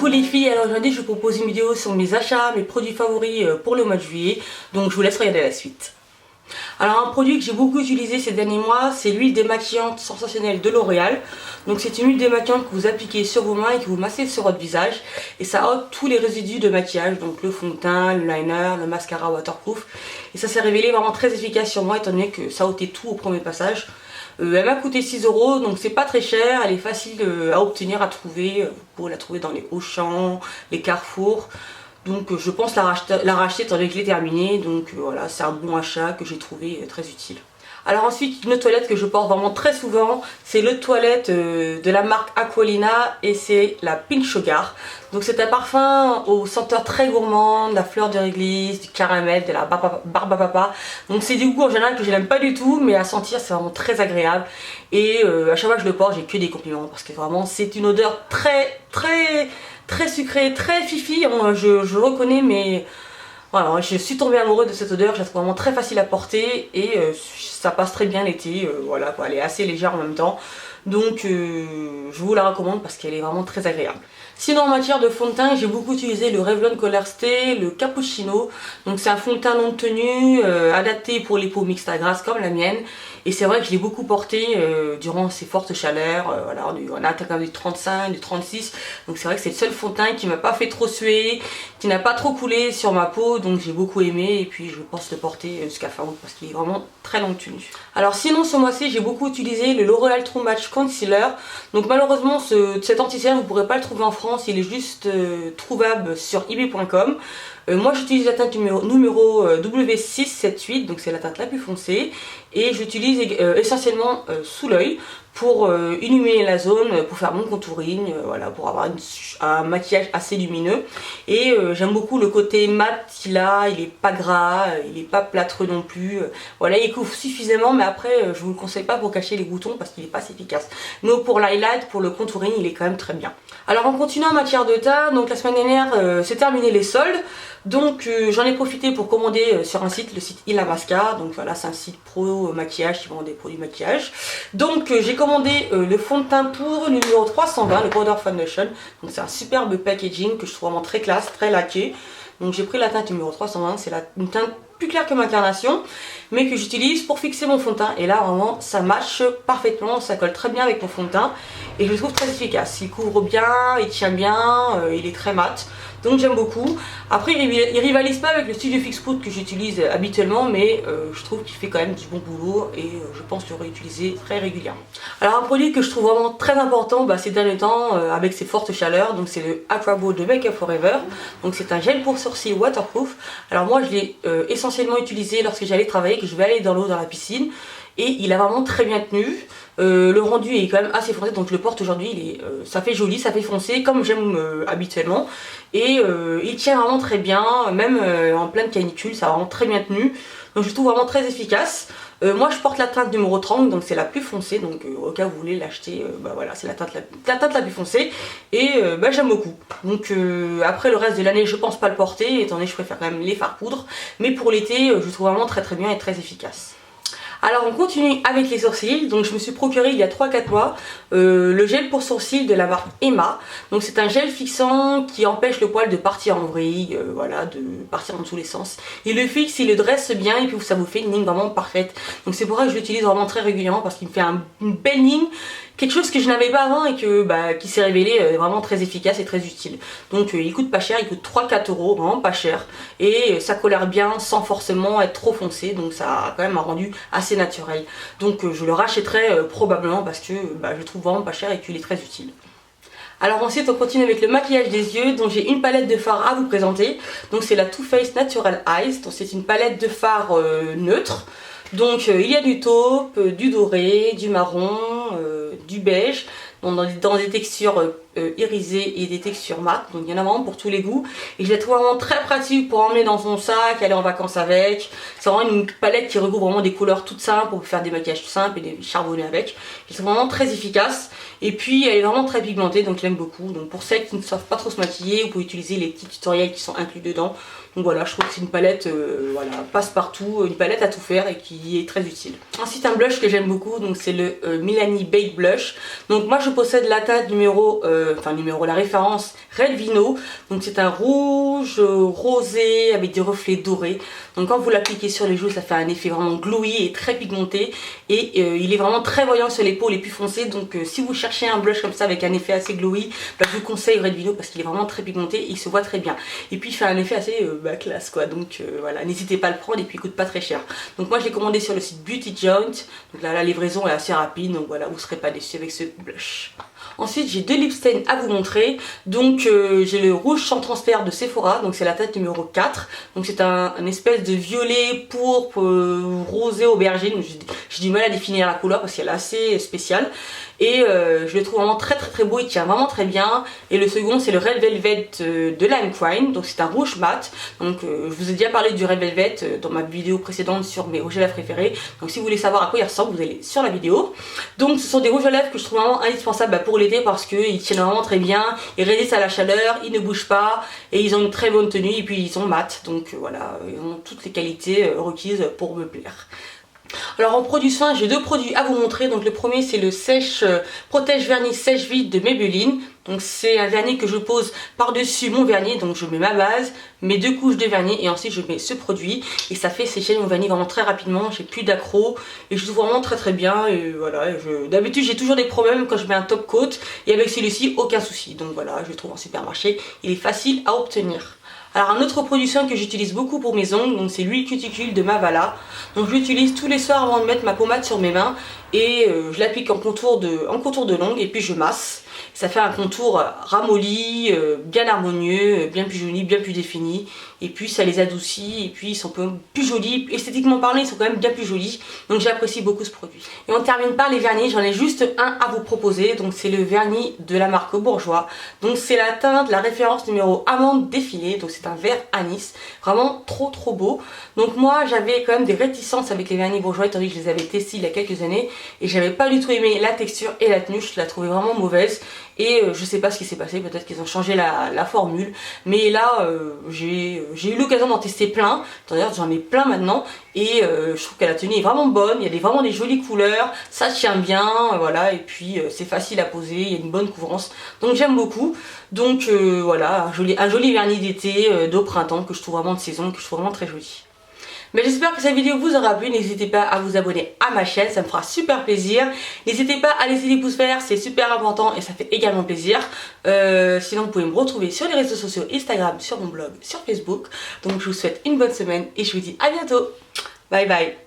Coucou les filles, alors aujourd'hui je vous propose une vidéo sur mes achats, mes produits favoris pour le mois de juillet. Donc je vous laisse regarder la suite. Alors un produit que j'ai beaucoup utilisé ces derniers mois, c'est l'huile démaquillante sensationnelle de L'Oréal. Donc c'est une huile démaquillante que vous appliquez sur vos mains et que vous massez sur votre visage. Et ça ôte tous les résidus de maquillage, donc le fond de teint, le liner, le mascara waterproof. Et ça s'est révélé vraiment très efficace sur moi étant donné que ça ôtait tout au premier passage. Elle m'a coûté 6 €, donc c'est pas très cher, elle est facile à obtenir, à trouver. Vous pouvez la trouver dans les Auchan, les Carrefour. Donc je pense la racheter étant donné que je l'ai terminée. Donc voilà, c'est un bon achat que j'ai trouvé très utile. Alors ensuite, une autre toilette que je porte vraiment très souvent, c'est l'eau de toilette de la marque Aqualina et c'est la Pink Sugar. Donc c'est un parfum au senteur très gourmand, de la fleur de réglisse, du caramel, de la barbe à papa. Donc c'est du goût en général que je n'aime pas du tout, mais à sentir c'est vraiment très agréable. Et à chaque fois que je le porte, j'ai que des compliments parce que vraiment c'est une odeur très sucrée, très fifi. Je reconnais, mais voilà, je suis tombée amoureuse de cette odeur, je la trouve vraiment très facile à porter et ça passe très bien l'été, voilà quoi, elle est assez légère en même temps. Donc je vous la recommande parce qu'elle est vraiment très agréable. Sinon en matière de fond de teint, j'ai beaucoup utilisé le Revlon Color Stay, le Cappuccino. Donc c'est un fond de teint non tenu, adapté pour les peaux mixtes à grasse comme la mienne. Et c'est vrai que je l'ai beaucoup porté durant ces fortes chaleurs, voilà, on a atteint du 35, du 36. Donc c'est vrai que c'est le seul fond de teint qui m'a pas fait trop suer, qui n'a pas trop coulé sur ma peau. Donc j'ai beaucoup aimé et puis je pense le porter jusqu'à fin août parce qu'il est vraiment très longue tenue. Alors sinon ce mois-ci j'ai beaucoup utilisé le L'Oréal True Match Concealer. Donc malheureusement cet anti-cerne vous ne pourrez pas le trouver en France, il est juste trouvable sur ebay.com. Moi j'utilise la teinte numéro W678, donc c'est la teinte la plus foncée. Et j'utilise essentiellement sous l'œil pour illuminer la zone, pour faire mon contouring, voilà, pour avoir un maquillage assez lumineux. Et j'aime beaucoup le côté mat qu'il a, il est pas gras, il est pas plâtreux non plus. Voilà, il couvre suffisamment, mais après je vous le conseille pas pour cacher les boutons parce qu'il est pas assez efficace. Mais pour l'highlight, pour le contouring, il est quand même très bien. Alors en continuant en matière de teint, donc la semaine dernière c'est terminé les soldes. Donc j'en ai profité pour commander sur un site, le site Illamasqua. Donc voilà, c'est un site pro maquillage qui vend des produits maquillage. Donc j'ai commandé le fond de teint poudre numéro 320, le Powder Foundation. Donc c'est un superbe packaging que je trouve vraiment très classe, très laqué. Donc j'ai pris la teinte numéro 320, c'est une teinte plus claire que ma carnation, mais que j'utilise pour fixer mon fond de teint. Et là vraiment ça matche parfaitement, ça colle très bien avec mon fond de teint. Et je le trouve très efficace, il couvre bien, il tient bien, il est très mat. Donc j'aime beaucoup. Après il rivalise pas avec le Studio Fix Poudre que j'utilise habituellement, mais je trouve qu'il fait quand même du bon boulot et je pense le réutiliser très régulièrement. Alors un produit que je trouve vraiment très important ces derniers temps avec ces fortes chaleurs, donc c'est le Aqua Bow de Make Up For Ever. Donc c'est un gel pour sourcils waterproof. Alors moi je l'ai essentiellement utilisé lorsque j'allais travailler, que je vais aller dans l'eau dans la piscine. Et il a vraiment très bien tenu. Le rendu est quand même assez foncé, donc je le porte aujourd'hui, ça fait joli, ça fait foncé comme j'aime habituellement. Et il tient vraiment très bien, même en pleine canicule, ça a vraiment très bien tenu. Donc je le trouve vraiment très efficace. Moi je porte la teinte numéro 30, donc c'est la plus foncée, donc au cas où vous voulez l'acheter, voilà, c'est la teinte la plus foncée. Et j'aime beaucoup. Donc après le reste de l'année je pense pas le porter, étant donné que je préfère quand même les fards poudre. Mais pour l'été je le trouve vraiment très bien et très efficace. Alors on continue avec les sourcils. Donc je me suis procuré il y a 3-4 mois le gel pour sourcils de la marque Emma. Donc c'est un gel fixant qui empêche le poil de partir en vrille, voilà, de partir dans tous les sens. Il le fixe, il le dresse bien et puis ça vous fait une ligne vraiment parfaite. Donc c'est pour ça que je l'utilise vraiment très régulièrement parce qu'il me fait une belle ligne. Quelque chose que je n'avais pas avant et qui s'est révélé vraiment très efficace et très utile. Donc il coûte pas cher, il coûte 3-4 €, vraiment pas cher. Et ça colère bien sans forcément être trop foncé, donc ça a quand même un rendu assez naturel. Donc je le rachèterai probablement parce que je le trouve vraiment pas cher et qu'il est très utile. Alors ensuite on continue avec le maquillage des yeux. Donc j'ai une palette de fards à vous présenter. Donc c'est la Too Faced Natural Eyes. Donc c'est une palette de fards neutre. Donc il y a du taupe, du doré, du marron, du beige, dans des textures irisées et des textures mat. Donc il y en a vraiment pour tous les goûts. Et je la trouve vraiment très pratique pour emmener dans son sac, aller en vacances avec. C'est vraiment une palette qui regroupe vraiment des couleurs toutes simples pour faire des maquillages tout simples et des charbonnés avec. Je trouve vraiment très efficace. Et puis elle est vraiment très pigmentée, donc je l'aime beaucoup. Donc pour celles qui ne savent pas trop se maquiller, vous pouvez utiliser les petits tutoriels qui sont inclus dedans. Donc voilà, je trouve que c'est une palette voilà, passe-partout, une palette à tout faire et qui est très utile. Ensuite un blush que j'aime beaucoup, donc c'est le Milani Baked Blush. Donc moi je possède la teinte numéro la référence Red Vino. Donc c'est un rouge rosé avec des reflets dorés. Donc quand vous l'appliquez sur les joues, ça fait un effet vraiment glowy et très pigmenté. Et il est vraiment très voyant sur les peaux les plus foncées. Donc si vous cherchez un blush comme ça avec un effet assez glowy, bah, je vous conseille Red Vino parce qu'il est vraiment très pigmenté et il se voit très bien. Et puis il fait un effet assez classe quoi. Donc voilà, n'hésitez pas à le prendre et puis il coûte pas très cher. Donc moi je l'ai commandé sur le site Beauty Joint. Donc là la livraison est assez rapide. Donc voilà, vous ne serez pas déçus avec ce blush. Ensuite j'ai deux lip stains à vous montrer. Donc j'ai le rouge sans transfert de Sephora, donc c'est la teinte numéro 4. Donc c'est un espèce de violet pourpre rosé aubergine. J'ai du mal à définir la couleur parce qu'elle est assez spéciale. Et je le trouve vraiment très beau, il tient vraiment très bien. Et le second c'est le Red Velvet de Lime Crime, donc c'est un rouge mat. Donc je vous ai déjà parlé du Red Velvet dans ma vidéo précédente sur mes rouges à lèvres préférés. Donc si vous voulez savoir à quoi il ressemble, vous allez sur la vidéo. Donc ce sont des rouges à lèvres que je trouve vraiment indispensables pour l'été parce qu'ils tiennent vraiment très bien, ils résistent à la chaleur, ils ne bougent pas et ils ont une très bonne tenue et puis ils sont mat. Donc voilà, ils ont toutes les qualités requises pour me plaire. Alors en produits soins, j'ai deux produits à vous montrer. Donc le premier c'est le protège vernis sèche vide de Maybelline. Donc c'est un vernis que je pose par-dessus mon vernis. Donc je mets ma base, mes deux couches de vernis et ensuite je mets ce produit. Et ça fait sécher mon vernis vraiment très rapidement. J'ai plus d'accro et je le trouve vraiment très bien. Et voilà, d'habitude j'ai toujours des problèmes quand je mets un top coat. Et avec celui-ci, aucun souci. Donc voilà, je le trouve en supermarché. Il est facile à obtenir. Alors un autre produit soin que j'utilise beaucoup pour mes ongles, donc c'est l'huile cuticule de Mavala. Donc je l'utilise tous les soirs avant de mettre ma pommade sur mes mains et je l'applique en contour de l'ongle et puis je masse. Ça fait un contour ramolli, bien harmonieux, bien plus joli, bien plus défini. Et puis ça les adoucit et puis ils sont plus jolis. Esthétiquement parlant, ils sont quand même bien plus jolis. Donc j'apprécie beaucoup ce produit. Et on termine par les vernis. J'en ai juste un à vous proposer. Donc c'est le vernis de la marque Bourjois. Donc c'est la teinte, la référence numéro amande défilée. Donc c'est un vert anis. Vraiment trop beau. Donc moi j'avais quand même des réticences avec les vernis Bourjois étant donné que je les avais testés il y a quelques années. Et j'avais pas du tout aimé la texture et la tenue. Je la trouvais vraiment mauvaise. Et je sais pas ce qui s'est passé, peut-être qu'ils ont changé la formule. Mais là, j'ai eu l'occasion d'en tester plein. D'ailleurs, j'en ai plein maintenant. Et je trouve que la tenue est vraiment bonne. Il y a vraiment des jolies couleurs. Ça tient bien, voilà. Et puis, c'est facile à poser. Il y a une bonne couvrance. Donc, j'aime beaucoup. Donc, voilà, un joli vernis d'été, d'au printemps, que je trouve vraiment de saison, que je trouve vraiment très joli. Mais j'espère que cette vidéo vous aura plu, n'hésitez pas à vous abonner à ma chaîne, ça me fera super plaisir. N'hésitez pas à laisser des pouces verts, c'est super important et ça fait également plaisir. Sinon vous pouvez me retrouver sur les réseaux sociaux, Instagram, sur mon blog, sur Facebook. Donc je vous souhaite une bonne semaine et je vous dis à bientôt. Bye bye.